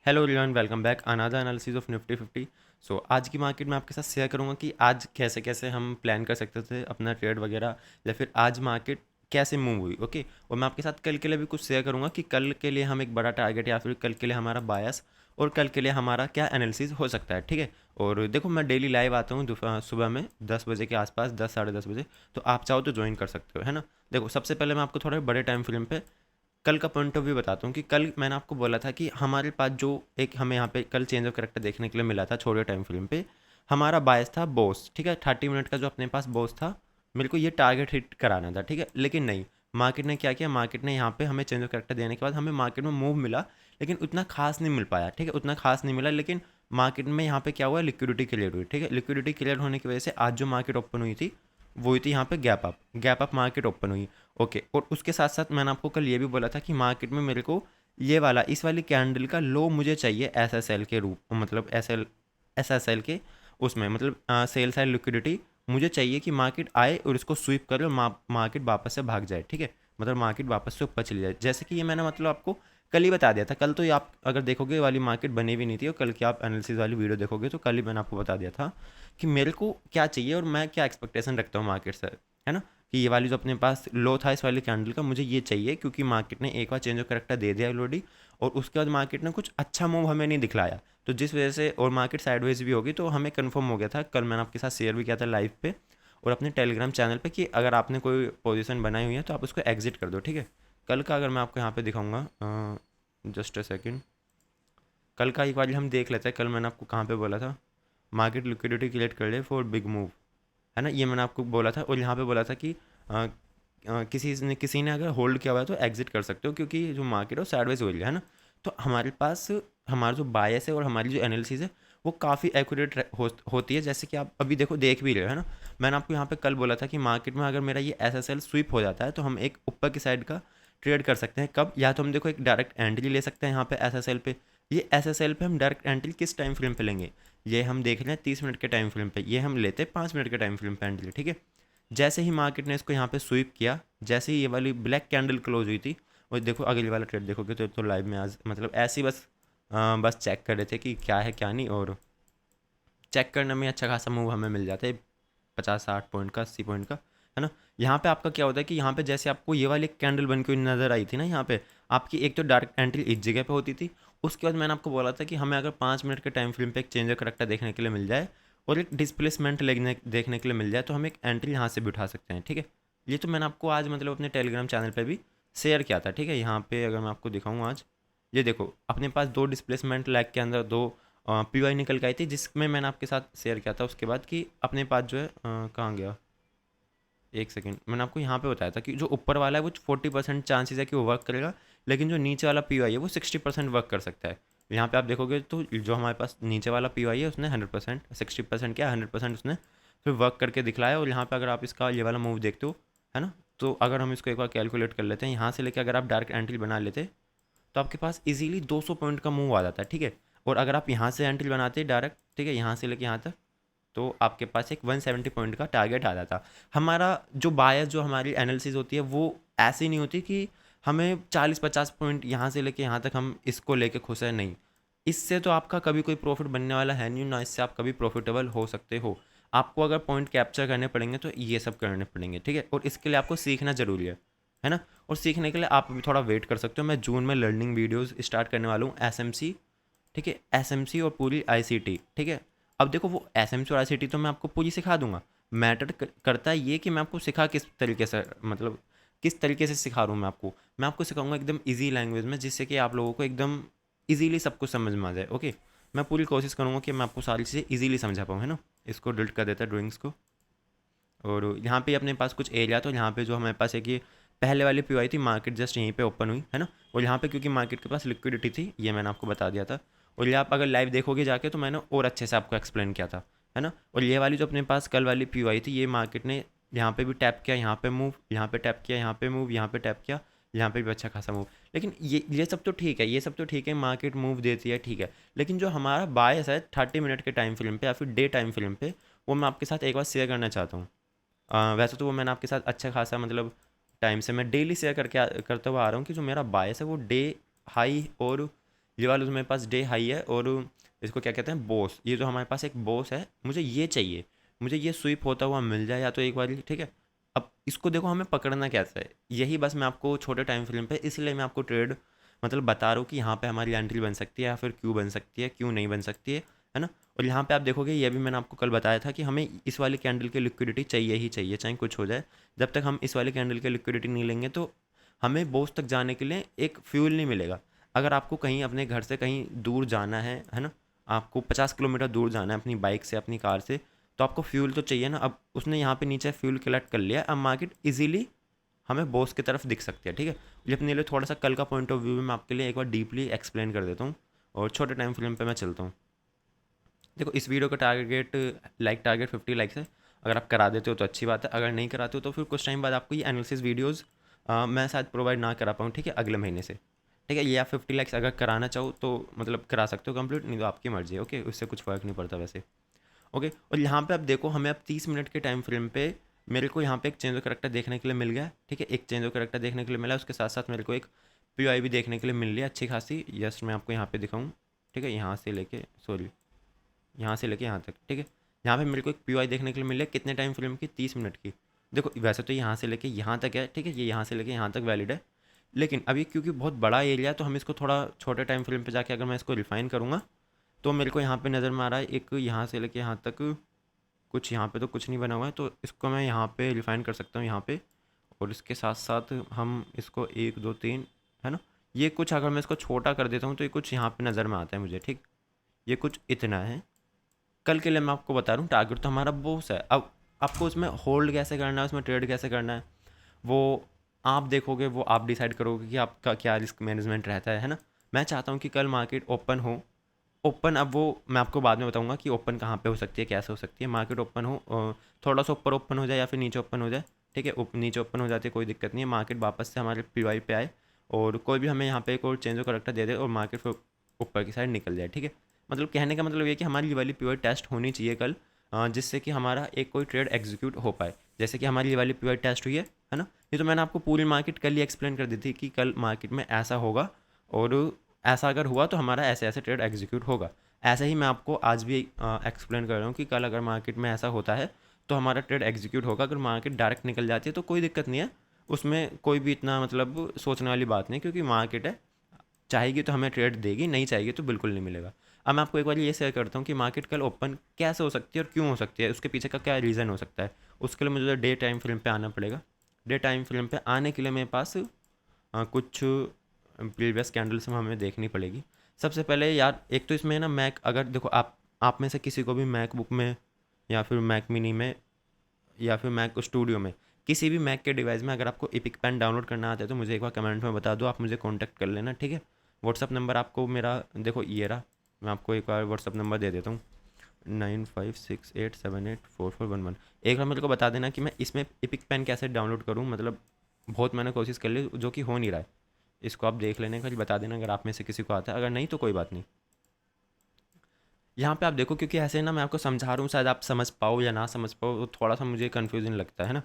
Hello everyone, welcome back another analysis of Nifty 50। सो आज की market में आपके साथ शेयर करूंगा कि आज कैसे कैसे हम प्लान कर सकते थे अपना ट्रेड वगैरह, या फिर आज मार्केट कैसे मूव हुई। ओके, और मैं आपके साथ कल के लिए भी कुछ शेयर करूंगा कि कल के लिए हम एक बड़ा टारगेट या फिर कल के लिए हमारा बायस और कल के लिए हमारा क्या एनालिसिस हो सकता है। ठीक है। और देखो, मैं डेली लाइव आता हूँ सुबह में 10 बजे के आसपास, 10 साढ़े 10 बजे। तो आप चाहो तो ज्वाइन कर सकते हो, है ना। देखो, सबसे पहले मैं आपको थोड़े बड़े टाइम फ्रेम पे कल का पॉइंट ऑफ व्यू बताता हूँ कि कल मैंने आपको बोला था कि हमारे पास जो एक हमें यहाँ पे कल चेंज ऑफ करेक्टर देखने के लिए मिला था छोटे टाइम फ्रेम पे, हमारा बायस था बॉस। ठीक है, 30 मिनट का जो अपने पास बॉस था, मेरे को ये टारगेट हिट कराना था। ठीक है, लेकिन नहीं, मार्केट ने क्या किया, मार्केट ने यहाँ पे हमें चेंज ऑफ करेक्टर देने के बाद हमें मार्केट में मूव मिला, लेकिन उतना खास नहीं मिल पाया। ठीक है, उतना खास नहीं मिला, लेकिन मार्केट में यहाँ पे क्या हुआ, लिक्विडिटी क्लियर हुई। ठीक है, लिक्विडिटी क्लियर होने की वजह से आज जो मार्केट ओपन हुई थी वो हुई थी यहाँ पे गैप अप मार्केट ओपन हुई। ओके, और उसके साथ साथ मैंने आपको कल ये भी बोला था कि मार्केट में मेरे को ये वाला इस वाली कैंडल का लो मुझे चाहिए एसएसएल के रूप, मतलब एसएसएल के उसमें, मतलब सेल साइड लिक्विडिटी मुझे चाहिए कि मार्केट आए और इसको स्वीप करे और मार्केट वापस से भाग जाए। ठीक है, मतलब मार्केट वापस से ऊपर चली जाए, जैसे कि ये मैंने मतलब आपको कल ही बता दिया था। कल तो ये आप अगर देखोगे, ये वाली मार्केट बनी भी नहीं थी, और कल की आप एनालिसिस वाली वीडियो देखोगे तो कल ही मैंने आपको बता दिया था कि मेरे को क्या चाहिए और मैं क्या एक्सपेक्टेशन रखता हूँ मार्केट से, है ना। कि ये वाली जो अपने पास लो था इस वाली कैंडल का, मुझे ये चाहिए, क्योंकि मार्केट ने एक बार चेंज ऑफ करेक्टर दे दिया ऑलरेडी, और उसके बाद मार्केट ने कुछ अच्छा मूव हमें नहीं दिखलाया, तो जिस वजह से और मार्केट साइडवेज भी होगी, तो हमें कंफर्म हो गया था। कल मैंने आपके साथ शेयर भी किया था लाइव पे और अपने टेलीग्राम चैनल पे कि अगर आपने कोई पोजीशन बनाई हुई है तो आप उसको एग्जिट कर दो। ठीक है, कल का अगर मैं आपको यहाँ पे दिखाऊंगा, जस्ट अ सेकेंड, कल का एक बार हम देख लेते हैं। कल मैंने आपको कहाँ पे बोला था, मार्केट लिक्विडिटी क्रिएट कर ले फॉर बिग मूव, है ना, ये मैंने आपको बोला था। और यहाँ पे बोला था कि किसी ने अगर होल्ड किया हुआ है तो एग्जिट कर सकते हो, क्योंकि जो मार्केट है वो साइडवेज हो रही है ना। तो हमारे पास हमारा जो बायस है और हमारी जो एनालिसिस है वो काफ़ी एक्यूरेट होती है, जैसे कि आप अभी देखो, देख भी रहे हो, है ना। मैंने आपको यहाँ पे कल बोला था कि मार्केट में अगर मेरा ये एसएसएल स्वीप हो जाता है तो हम एक ऊपर की साइड का ट्रेड कर सकते हैं। कब, या तो हम देखो एक डायरेक्ट एंट्री ले सकते हैं यहाँ पे एसएसएल पे। ये एसएसएल पे हम डायरेक्ट एंट्री किस टाइम फ्रेम पे लेंगे, ये हम देख रहे हैं 30 मिनट के टाइम फ्रेम पे, ये हम लेते हैं 5 मिनट के टाइम फ्रेम पे एंट्री। ठीक है, जैसे ही मार्केट ने इसको यहाँ पे स्वीप किया, जैसे ही ये वाली ब्लैक कैंडल क्लोज हुई थी, और देखो अगली वाला ट्रेड देखोगे तो लाइव में आज मतलब ऐसे ही बस चेक कर रहे थे कि क्या है क्या नहीं, और चेक करने में अच्छा खासा मूव हमें मिल जाता है, 50-60 पॉइंट का, 80 पॉइंट का, है ना। यहाँ पे आपका क्या होता है कि यहाँ पे जैसे आपको ये वाली कैंडल बन के नजर आई थी ना, यहाँ पे आपकी एक तो डायरेक्ट एंट्री इस जगह पे होती थी। उसके बाद मैंने आपको बोला था कि हमें अगर 5 मिनट के टाइम फ्रेम पे एक चेंजर करेक्टर देखने के लिए मिल जाए और एक डिस्प्लेसमेंट लेने देखने के लिए मिल जाए, तो हम एक एंट्री यहाँ से भी उठा सकते हैं। ठीक है, ये तो मैंने आपको आज मतलब अपने टेलीग्राम चैनल पर भी शेयर किया था। ठीक है, यहाँ पे अगर मैं आपको दिखाऊँ आज, ये देखो अपने पास दो डिस्प्लेसमेंट लैग के अंदर दो पीवाई निकल के आई थी, जिसमें मैंने आपके साथ शेयर किया था उसके बाद कि अपने पास जो है कहाँ गया, एक सेकेंड, मैंने आपको यहाँ पे बताया था कि जो ऊपर वाला है वो 40% चांसेस है कि वो वर्क करेगा, लेकिन जो नीचे वाला पीवाई है वो 60% वर्क कर सकता है। यहाँ पे आप देखोगे तो जो हमारे पास नीचे वाला पीवाई है उसने 100%, 60% क्या 100% उसने फिर वर्क करके दिखलाया। और यहाँ पे अगर आप इसका ये वाला मूव देखते हो, है ना, तो अगर हम इसको एक बार कैलकुलेट कर लेते हैं, यहाँ से लेकर अगर आप डायरेक्ट एंट्री बना लेते तो आपके पास इजीली 200 पॉइंट का मूव आ जाता है। ठीक है, और अगर आप यहाँ से एंट्री बनाते डायरेक्ट, ठीक है, यहाँ से लेके यहाँ तक, तो आपके पास एक 170 पॉइंट का टारगेट आ जाता। हमारा जो बायस, जो हमारी एनालिसिस होती है वो ऐसी नहीं होती कि हमें 40-50 पॉइंट यहाँ से लेके यहाँ तक हम इसको लेके खुश हैं, नहीं। इससे तो आपका कभी कोई प्रॉफिट बनने वाला है नहीं, ना इससे आप कभी प्रॉफिटेबल हो सकते हो। आपको अगर पॉइंट कैप्चर करने पड़ेंगे तो ये सब करने पड़ेंगे। ठीक है, और इसके लिए आपको सीखना ज़रूरी है ना। और सीखने के लिए आप भी थोड़ा वेट कर सकते हो, मैं जून में लर्निंग वीडियोज़ स्टार्ट करने वाला हूँ एसएमसी। ठीक है, एसएमसी और पूरी आईसीटी। ठीक है, अब देखो वो एसएमसी और आईसीटी तो मैं आपको पूरी सिखा दूंगा, मैटर करता है ये कि मैं आपको सिखा किस तरीके से, मतलब किस तरीके से सिखा रहा हूँ। मैं आपको सिखाऊंगा एकदम इजी लैंग्वेज में, जिससे कि आप लोगों को एकदम इजीली सब कुछ समझ में आ जाए। ओके, मैं पूरी कोशिश करूँगा कि मैं आपको सारी चीज़ें इजीली समझा पाऊँ, है ना। इसको डिलीट कर देता है ड्राइंग्स को। और यहाँ पे अपने पास कुछ एरिया, तो यहाँ पे जो हमारे पास है कि पहले वाली पी आई थी, मार्केट जस्ट यहीं पे ओपन हुई, है ना। और यहाँ पे क्योंकि मार्केट के पास लिक्विडिटी थी, ये मैंने आपको बता दिया था। और ये आप अगर लाइव देखोगे जाके तो मैंने और अच्छे से आपको एक्सप्लेन किया था, है ना। और ये वाली जो अपने पास कल वाली पी आई थी, ये मार्केट ने यहाँ पे भी टैप किया, यहाँ पे मूव, यहाँ पे टैप किया, यहाँ पे मूव, यहाँ पे टैप किया, यहाँ पे भी अच्छा खासा मूव। लेकिन ये सब तो ठीक है, ये सब तो ठीक है, मार्केट मूव देती है, ठीक है। लेकिन जो हमारा बायस है 30 मिनट के टाइम फ्रेम पे या फिर डे टाइम फ्रेम पे, वो मैं आपके साथ एक बार शेयर करना चाहता हूँ। वैसे तो वो मैंने आपके साथ अच्छा खासा मतलब टाइम से मैं डेली शेयर करता हुआ आ रहा हूँ कि जो मेरा बायस है वो डे हाई और ये वाला जो मेरे पास डे हाई है और इसको क्या कहते हैं बॉस, ये जो हमारे पास एक बॉस है, मुझे ये चाहिए, मुझे ये स्वीप होता हुआ मिल जाए या तो एक बार, ठीक है। अब इसको देखो हमें पकड़ना कैसा है, यही बस मैं आपको छोटे टाइम फ्रेम पे, इसलिए मैं आपको ट्रेड मतलब बता रहा हूँ कि यहाँ पे हमारी एंट्री बन सकती है या फिर क्यों बन सकती है, क्यों नहीं बन सकती है ना। और यहाँ पे आप देखोगे, ये भी मैंने आपको कल बताया था कि हमें इस वाली कैंडल की लिक्विडिटी चाहिए ही चाहिए, चाहे कुछ हो जाए। जब तक हम इस वाली कैंडल की लिक्विडिटी नहीं लेंगे तो हमें बॉस तक जाने के लिए एक फ्यूल नहीं मिलेगा। अगर आपको कहीं अपने घर से कहीं दूर जाना है ना, आपको 50 किलोमीटर दूर जाना है अपनी बाइक से, अपनी कार से, तो आपको फ्यूल तो चाहिए ना। अब उसने यहाँ पे नीचे फ्यूल कलेक्ट कर लिया, अब मार्केट इजीली हमें बॉस की तरफ दिख सकती है, ठीक है। ये अपने लिए थोड़ा सा कल का पॉइंट ऑफ व्यू में मैं आपके लिए एक बार डीपली एक्सप्लेन कर देता हूँ और छोटे टाइम फ्रेम पे मैं चलता हूँ। देखो इस वीडियो का टारगेट 50 लाइक्स है। अगर आप करा देते हो तो अच्छी बात है, अगर नहीं कराते हो तो फिर कुछ टाइम बाद आपको ये एनालिसिस वीडियोज़ मैं शायद प्रोवाइड ना करा पाऊँ, ठीक है, अगले महीने से। ठीक है, ये आप 50 लाइक्स अगर कराना चाहो तो मतलब करा सकते हो कंप्लीट, नहीं तो आपकी मर्जी है, ओके, उससे कुछ फ़र्क नहीं पड़ता वैसे। ओके, और यहाँ पे आप देखो हमें अब 30 मिनट के टाइम फ्रेम पे मेरे को यहाँ पे एक चेंज ऑफ करेक्टर देखने के लिए मिल गया, ठीक है, एक चेंज ऑफ करेक्टर देखने के लिए मिला, उसके साथ साथ मेरे को एक पी भी देखने के लिए मिल रही है अच्छी खासी। यस, मैं आपको यहाँ पे दिखाऊँ, ठीक है, यहाँ से लेके सॉरी यहाँ से लेके यहाँ तक, ठीक है। यहाँ पे मेरे को एक पी देखने के लिए मिल रहा है, कितने टाइम फ्रेम की, 30 मिनट की। देखो वैसे तो यहाँ से लेके यहाँ तक है, ठीक है, ये यहाँ से लेके यहाँ तक वैलिड है, लेकिन अभी क्योंकि बहुत बड़ा एरिया है तो हम इसको थोड़ा छोटे टाइम फ्रेम पे जाके अगर मैं इसको रिफाइन करूँगा तो मेरे को यहाँ पे नज़र में आ रहा है एक यहाँ से लेके यहाँ तक कुछ, यहाँ पे तो कुछ नहीं बना हुआ है, तो इसको मैं यहाँ पे रिफाइन कर सकता हूँ यहाँ पे। और इसके साथ साथ हम इसको 1 2 3 है ना, ये कुछ अगर मैं इसको छोटा कर देता हूँ तो ये कुछ यहाँ पे नज़र में आता है मुझे, ठीक, ये कुछ इतना है। कल के लिए मैं आपको बता रहा हूँ, टारगेट तो हमारा बॉस है। अब आपको उसमें होल्ड कैसे करना है, उसमें ट्रेड कैसे करना है, वो आप देखोगे, वो आप डिसाइड करोगे कि आपका क्या रिस्क मैनेजमेंट रहता है ना। मैं चाहता हूँ कि कल मार्केट ओपन हो, ओपन, अब वो मैं आपको बाद में बताऊंगा कि ओपन कहाँ पे हो सकती है, कैसे हो सकती है। मार्केट ओपन हो थोड़ा सा ऊपर ओपन हो जाए या फिर नीचे ओपन हो जाए, ठीक है, नीचे ओपन हो जाती है कोई दिक्कत नहीं है, मार्केट वापस से हमारे पी पे आए और कोई भी हमें यहाँ पे एक और चेंज ऑफ करेक्टर दे दे और मार्केट फिर ऊपर की साइड निकल जाए, ठीक है। मतलब कहने का मतलब ये कि हमारी ये वाली पी टेस्ट होनी चाहिए कल, जिससे कि हमारा एक कोई ट्रेड एग्जीक्यूट हो पाए, जैसे कि हमारी ये वाली पी टेस्ट हुई है ना। ये तो मैंने आपको पूरी मार्केट कल ही एक्सप्लेन कर दी थी कि कल मार्केट में ऐसा होगा और ऐसा अगर हुआ तो हमारा ऐसे ऐसे ट्रेड एग्जीक्यूट होगा। ऐसा ही मैं आपको आज भी एक्सप्लेन कर रहा हूँ कि कल अगर मार्केट में ऐसा होता है तो हमारा ट्रेड एग्जीक्यूट होगा। अगर मार्केट डायरेक्ट निकल जाती है तो कोई दिक्कत नहीं है, उसमें कोई भी इतना मतलब सोचने वाली बात नहीं, क्योंकि मार्केट है, चाहेगी तो हमें ट्रेड देगी, नहीं चाहेगी तो बिल्कुल नहीं मिलेगा। अब मैं आपको एक बार ये शेयर करता हूँ कि मार्केट कल ओपन कैसे हो सकती है और क्यों हो सकती है, उसके पीछे का क्या रीज़न हो सकता है। उसके लिए मुझे डे टाइम फ्रेम पे आना पड़ेगा। डे टाइम फ्रेम पे आने के लिए मेरे पास कुछ प्रीवियस कैंडल्स में हमें देखनी पड़ेगी। सबसे पहले यार एक तो इसमें ना मैक, अगर देखो आप में से किसी को भी मैकबुक में या फिर मैक मिनी में या फिर मैक स्टूडियो में किसी भी मैक के डिवाइस में अगर आपको एपिक पेन डाउनलोड करना आता है तो मुझे एक बार कमेंट में बता दो, आप मुझे कॉन्टैक्ट कर लेना, ठीक है। व्हाट्सअप नंबर आपको मेरा देखो ये रहा, मैं आपको एक बार व्हाट्सअप नंबर दे देता हूँ, 9568784411। एक बार मेरे को बता देना कि मैं इसमें एपिक पेन कैसे डाउनलोड करूँ, मतलब बहुत मैंने कोशिश कर ली जो कि हो नहीं रहा है। इसको आप देख लेने का, बता देना अगर आप में से किसी को आता है, अगर नहीं तो कोई बात नहीं। यहाँ पे आप देखो, क्योंकि ऐसे ना मैं आपको समझा रहा हूँ, शायद आप समझ पाओ या ना समझ पाओ, तो थोड़ा सा मुझे कन्फ्यूजन लगता है ना।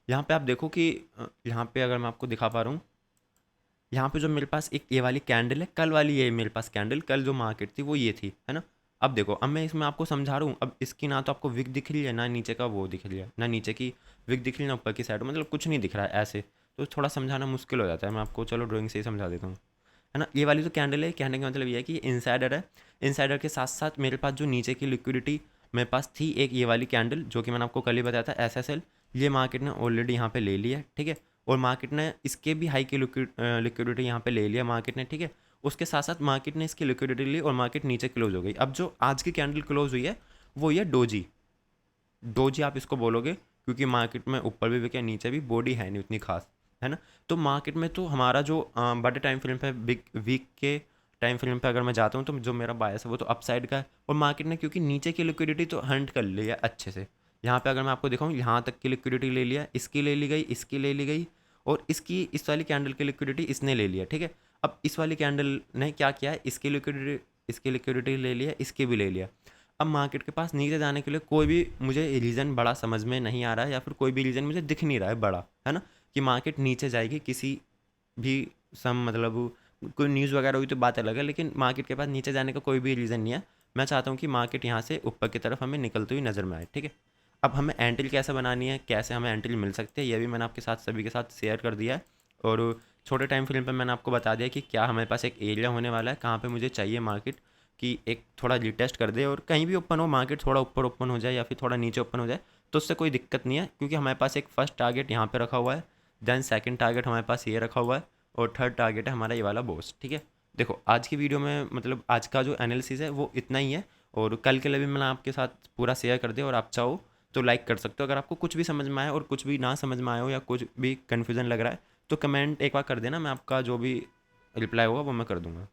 यहाँ पे आप देखो कि यहाँ पे अगर मैं आपको दिखा पा रहा हूँ, यहाँ पे जो मेरे पास एक ये वाली कैंडल है, कल वाली ये मेरे पास कैंडल, कल जो मार्केट थी वो ये थी, है ना। अब देखो, अब मैं इसमें आपको समझा रहा हूँ, अब इसकी ना तो आपको विक दिख रही है, ना नीचे का वो दिख रही है, ना नीचे की विक दिख रही है, ना ऊपर की साइड, मतलब कुछ नहीं दिख रहा है ऐसे, तो थोड़ा समझाना मुश्किल हो जाता है। मैं आपको चलो ड्राइंग से ही समझा देता हूँ, है ना। ये वाली जो कैंडल है, कहने का मतलब ये है कि ये इनसाइडर है। इनसाइडर के साथ साथ मेरे पास जो नीचे की लिक्विडिटी मेरे पास थी, एक ये वाली कैंडल जो कि मैंने आपको कल ही बताया था, SSL, ये मार्केट ने ऑलरेडी यहाँ पे ले लिया है, ठीक है। और मार्केट ने इसके भी हाई की लिक्विडिटी यहाँ पे ले लिया मार्केट ने, ठीक है। उसके साथ साथ मार्केट ने इसकी लिक्विडिटी ली और मार्केट नीचे क्लोज हो गई। अब जो आज की कैंडल क्लोज हुई है वो ये डोजी, डोजी आप इसको बोलोगे, क्योंकि मार्केट में ऊपर भी बिके नीचे भी, बॉडी है नहीं उतनी खास, है ना। तो मार्केट में तो हमारा जो बड़े टाइम फ्रेम पे, बिग वीक के टाइम फ्रेम पे अगर मैं जाता हूँ तो जो मेरा बायस है वो तो अपसाइड का है, और मार्केट ने क्योंकि नीचे की लिक्विडिटी तो हंट कर ली है अच्छे से। यहाँ पे अगर मैं आपको दिखाऊँ, यहाँ तक की लिक्विडिटी ले लिया, इसकी ले ली गई, इसकी ले ली गई, और इसकी इस वाली कैंडल की लिक्विडिटी इसने ले लिया, ठीक है। अब इस वाली कैंडल ने क्या किया है, इसकी लिक्विडिटी ले लिया, इसकी भी ले लिया। अब मार्केट के पास नीचे जाने के लिए कोई भी मुझे रीज़न बड़ा समझ में नहीं आ रहा है, या फिर कोई भी रीज़न मुझे दिख नहीं रहा है बड़ा, है ना, कि मार्केट नीचे जाएगी किसी भी सम मतलब कोई न्यूज़ वगैरह हुई तो बात अलग है, लेकिन मार्केट के पास नीचे जाने का कोई भी रीज़न नहीं है। मैं चाहता हूँ कि मार्केट यहाँ से ऊपर की तरफ हमें निकलती हुई नज़र में आए, ठीक है। अब हमें एंट्री कैसे बनानी है, कैसे हमें एंट्री मिल सकती है, ये भी मैंने आपके साथ सभी के साथ शेयर कर दिया है। और छोटे टाइम फ्रेम पे मैंने आपको बता दिया कि क्या हमारे पास एक एरिया होने वाला है, कहाँ पे मुझे चाहिए मार्केट कि एक थोड़ा रिटेस्ट कर दे, और कहीं भी ओपन हो मार्केट, थोड़ा ऊपर ओपन हो जाए या फिर थोड़ा नीचे ओपन हो जाए, तो उससे कोई दिक्कत नहीं है, क्योंकि हमारे पास एक फर्स्ट टारगेट यहाँ पे रखा हुआ है, देन सेकंड टारगेट हमारे पास ये रखा हुआ है, और थर्ड टारगेट है हमारा ये वाला बॉस, ठीक है। देखो आज की वीडियो में मतलब आज का जो एनालिसिस है वो इतना ही है, और कल के लिए भी मैंने आपके साथ पूरा शेयर कर दिया, और आप चाहो तो लाइक कर सकते हो। अगर आपको कुछ भी समझ में आए और कुछ भी ना समझ में आए हो या कुछ भी कन्फ्यूज़न लग रहा है तो कमेंट एक बार कर देना, मैं आपका जो भी रिप्लाई होगा वो मैं कर दूंगा।